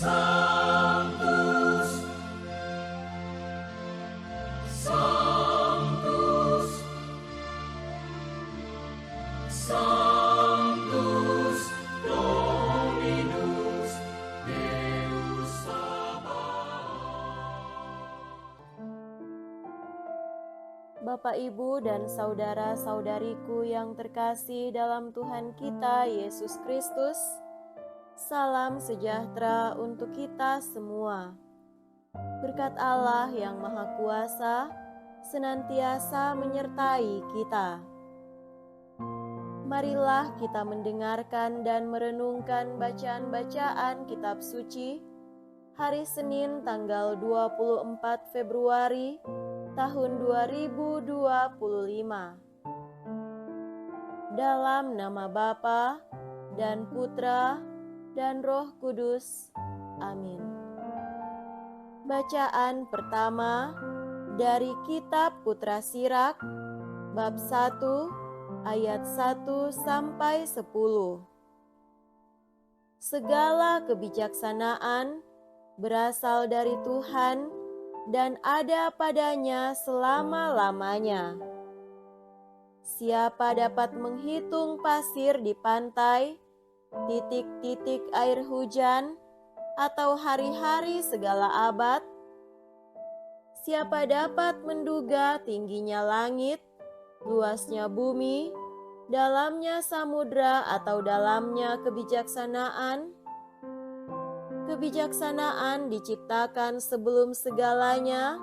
Sanctus, Sanctus, Sanctus Dominus Deus Sabaoth. Bapak, Ibu, dan saudara-saudariku yang terkasih dalam Tuhan kita Yesus Kristus, salam sejahtera untuk kita semua. Berkat Allah yang Maha Kuasa senantiasa menyertai kita. Marilah kita mendengarkan dan merenungkan bacaan-bacaan kitab suci hari Senin tanggal 24 Februari tahun 2025. Dalam nama Bapa dan Putra dan Roh Kudus. Amin. Bacaan pertama dari kitab Putra Sirak bab 1 ayat 1 sampai 10. Segala kebijaksanaan berasal dari Tuhan dan ada padanya selama-lamanya. Siapa dapat menghitung pasir di pantai, titik-titik air hujan, atau hari-hari segala abad? Siapa dapat menduga tingginya langit, luasnya bumi, dalamnya samudra atau dalamnya kebijaksanaan? Kebijaksanaan diciptakan sebelum segalanya,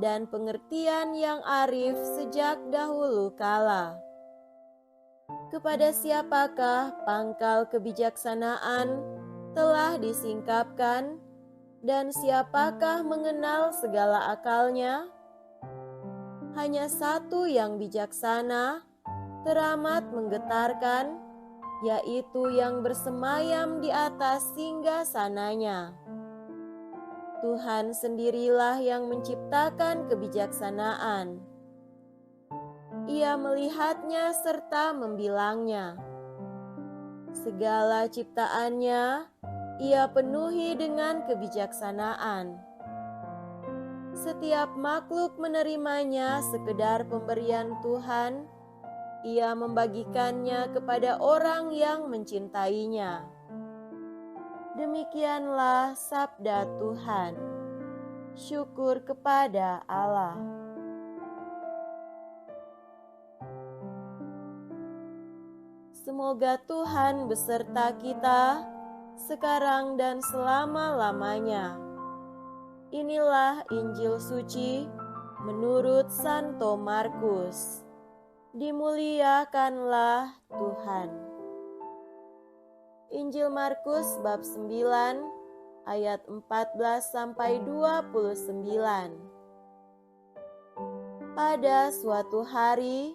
dan pengertian yang arif sejak dahulu kala. Kepada siapakah pangkal kebijaksanaan telah disingkapkan, dan siapakah mengenal segala akalnya? Hanya satu yang bijaksana, teramat menggetarkan, yaitu yang bersemayam di atas singgasananya. Tuhan sendirilah yang menciptakan kebijaksanaan. Ia melihatnya serta membilangnya. Segala ciptaannya Ia penuhi dengan kebijaksanaan. Setiap makhluk menerimanya sekedar pemberian Tuhan. Ia membagikannya kepada orang yang mencintainya. Demikianlah sabda Tuhan. Syukur kepada Allah. Semoga Tuhan beserta kita sekarang dan selama-lamanya. Inilah Injil suci menurut Santo Markus. Dimuliakanlah Tuhan. Injil Markus bab 9 ayat 14 sampai 29. Pada suatu hari,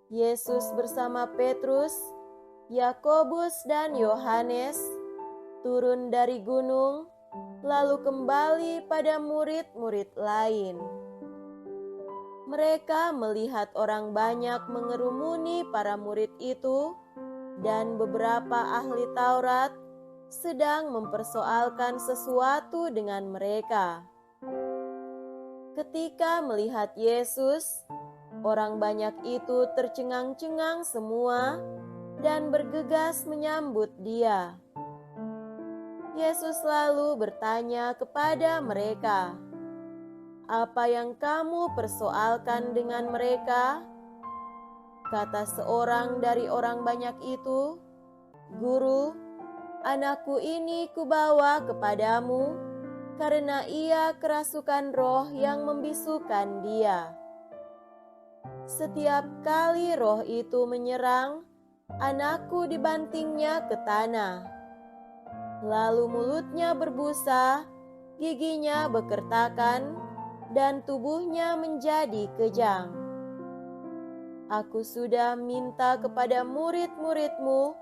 Yesus bersama Petrus, Yakobus dan Yohanes turun dari gunung, lalu kembali pada murid-murid lain. Mereka melihat orang banyak mengerumuni para murid itu, dan beberapa ahli Taurat sedang mempersoalkan sesuatu dengan mereka. Ketika melihat Yesus, orang banyak itu tercengang-cengang semua dan bergegas menyambut Dia. Yesus lalu bertanya kepada mereka, "Apa yang kamu persoalkan dengan mereka?" Kata seorang dari orang banyak itu, "Guru, anakku ini kubawa kepadamu karena ia kerasukan roh yang membisukan dia. Setiap kali roh itu menyerang, anakku dibantingnya ke tanah. Lalu mulutnya berbusa, giginya bekertakan, dan tubuhnya menjadi kejang. Aku sudah minta kepada murid-muridmu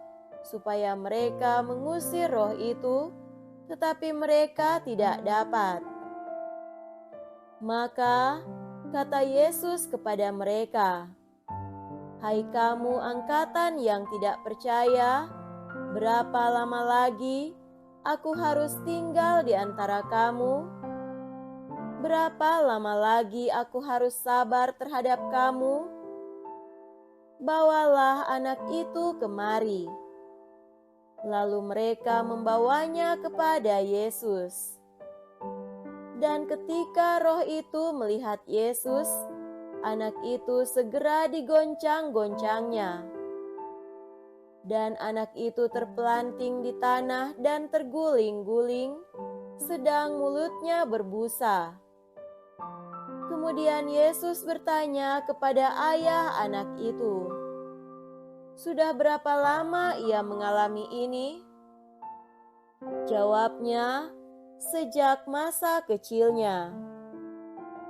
supaya mereka mengusir roh itu, tetapi mereka tidak dapat." Maka kata Yesus kepada mereka, "Hai kamu angkatan yang tidak percaya, berapa lama lagi aku harus tinggal di antara kamu? Berapa lama lagi aku harus sabar terhadap kamu? Bawalah anak itu kemari." Lalu mereka membawanya kepada Yesus. Dan ketika roh itu melihat Yesus, anak itu segera digoncang-goncangnya. Dan anak itu terpelanting di tanah dan terguling-guling, sedang mulutnya berbusa. Kemudian Yesus bertanya kepada ayah anak itu, "Sudah berapa lama ia mengalami ini?" Jawabnya, "Sejak masa kecilnya.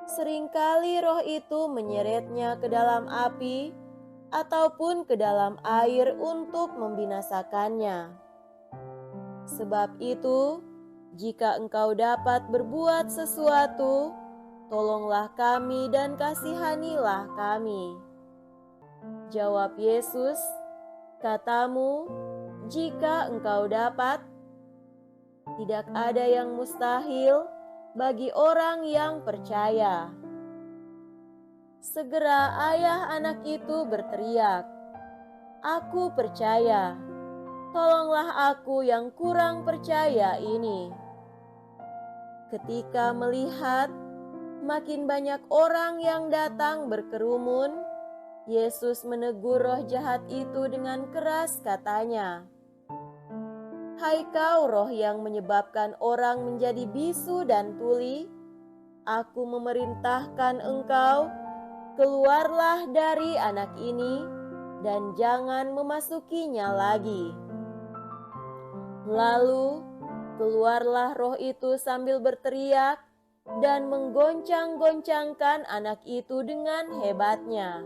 Seringkali roh itu menyeretnya ke dalam api ataupun ke dalam air untuk membinasakannya. Sebab itu, jika engkau dapat berbuat sesuatu, tolonglah kami dan kasihanilah kami." Jawab Yesus, "Katamu, jika engkau dapat, tidak ada yang mustahil bagi orang yang percaya." Segera ayah anak itu berteriak, "Aku percaya, tolonglah aku yang kurang percaya ini." Ketika melihat makin banyak orang yang datang berkerumun, Yesus menegur roh jahat itu dengan keras, katanya, "Hai kau roh yang menyebabkan orang menjadi bisu dan tuli, aku memerintahkan engkau, keluarlah dari anak ini dan jangan memasukinya lagi." Lalu keluarlah roh itu sambil berteriak dan menggoncang-goncangkan anak itu dengan hebatnya.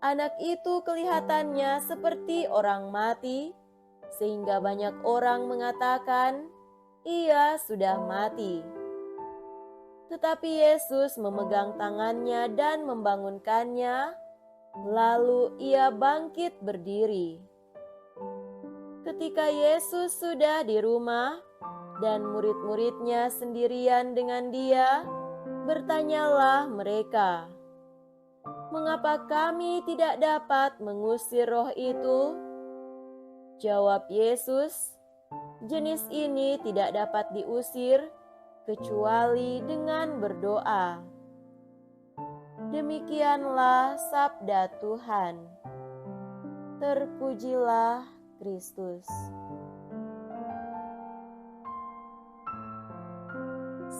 Anak itu kelihatannya seperti orang mati, sehingga banyak orang mengatakan, "Ia sudah mati." Tetapi Yesus memegang tangannya dan membangunkannya, lalu ia bangkit berdiri. Ketika Yesus sudah di rumah dan murid-muridnya sendirian dengan dia, bertanyalah mereka, "Mengapa kami tidak dapat mengusir roh itu?" Jawab Yesus, "Jenis ini tidak dapat diusir kecuali dengan berdoa." Demikianlah sabda Tuhan. Terpujilah Kristus.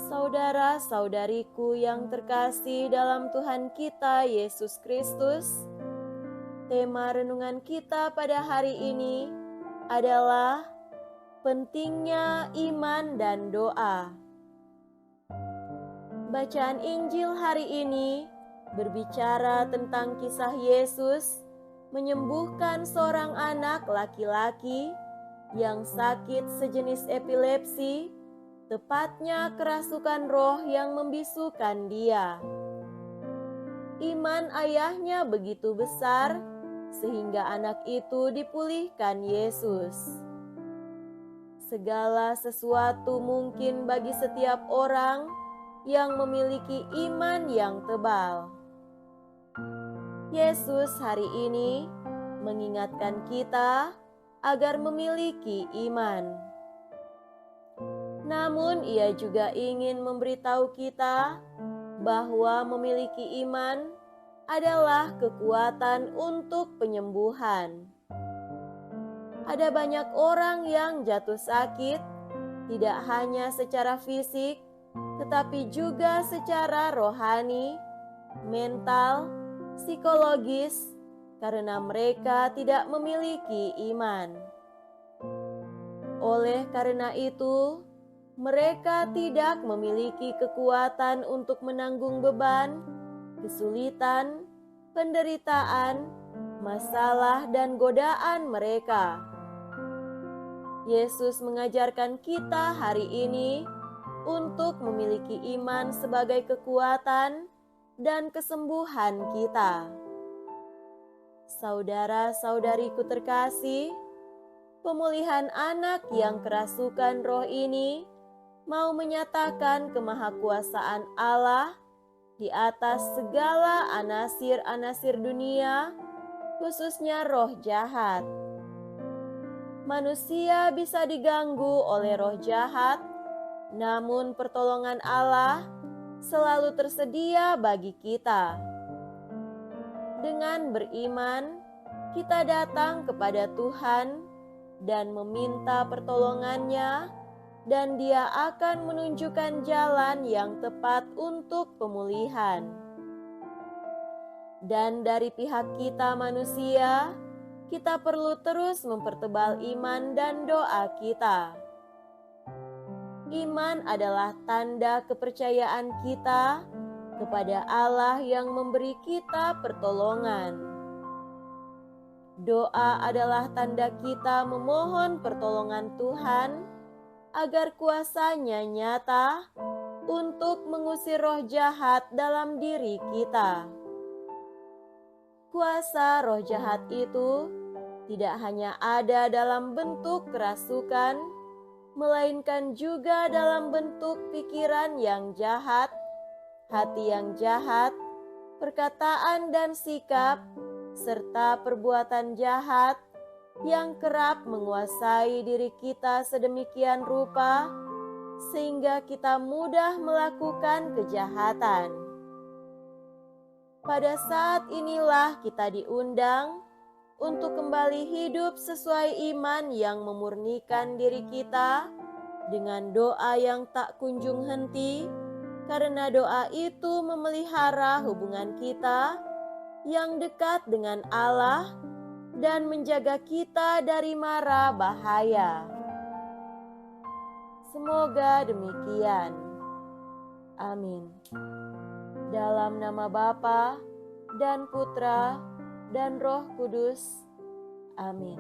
Saudara-saudariku yang terkasih dalam Tuhan kita Yesus Kristus, tema renungan kita pada hari ini adalah pentingnya iman dan doa. Bacaan Injil hari ini berbicara tentang kisah Yesus menyembuhkan seorang anak laki-laki yang sakit sejenis epilepsi, tepatnya kerasukan roh yang membisukan dia. Iman ayahnya begitu besar sehingga anak itu dipulihkan Yesus. Segala sesuatu mungkin bagi setiap orang yang memiliki iman yang tebal. Yesus hari ini mengingatkan kita agar memiliki iman. Namun ia juga ingin memberitahu kita bahwa memiliki iman adalah kekuatan untuk penyembuhan. Ada banyak orang yang jatuh sakit, tidak hanya secara fisik, tetapi juga secara rohani, mental, psikologis, karena mereka tidak memiliki iman. Oleh karena itu, mereka tidak memiliki kekuatan untuk menanggung beban, kesulitan, penderitaan, masalah, dan godaan mereka. Yesus mengajarkan kita hari ini untuk memiliki iman sebagai kekuatan dan kesembuhan kita. Saudara-saudariku terkasih, pemulihan anak yang kerasukan roh ini mau menyatakan kemahakuasaan Allah di atas segala anasir-anasir dunia, khususnya roh jahat. Manusia bisa diganggu oleh roh jahat, namun pertolongan Allah selalu tersedia bagi kita. Dengan beriman, kita datang kepada Tuhan dan meminta pertolongannya, dan Dia akan menunjukkan jalan yang tepat untuk pemulihan. Dan dari pihak kita manusia, kita perlu terus mempertebal iman dan doa kita. Iman adalah tanda kepercayaan kita kepada Allah yang memberi kita pertolongan. Doa adalah tanda kita memohon pertolongan Tuhan agar kuasa-Nya nyata untuk mengusir roh jahat dalam diri kita. Kuasa roh jahat itu tidak hanya ada dalam bentuk kerasukan, melainkan juga dalam bentuk pikiran yang jahat, hati yang jahat, perkataan dan sikap, serta perbuatan jahat yang kerap menguasai diri kita sedemikian rupa, sehingga kita mudah melakukan kejahatan. Pada saat inilah kita diundang untuk kembali hidup sesuai iman yang memurnikan diri kita dengan doa yang tak kunjung henti, karena doa itu memelihara hubungan kita yang dekat dengan Allah dan menjaga kita dari mara bahaya. Semoga demikian. Amin. Dalam nama Bapa dan Putra dan Roh Kudus. Amin.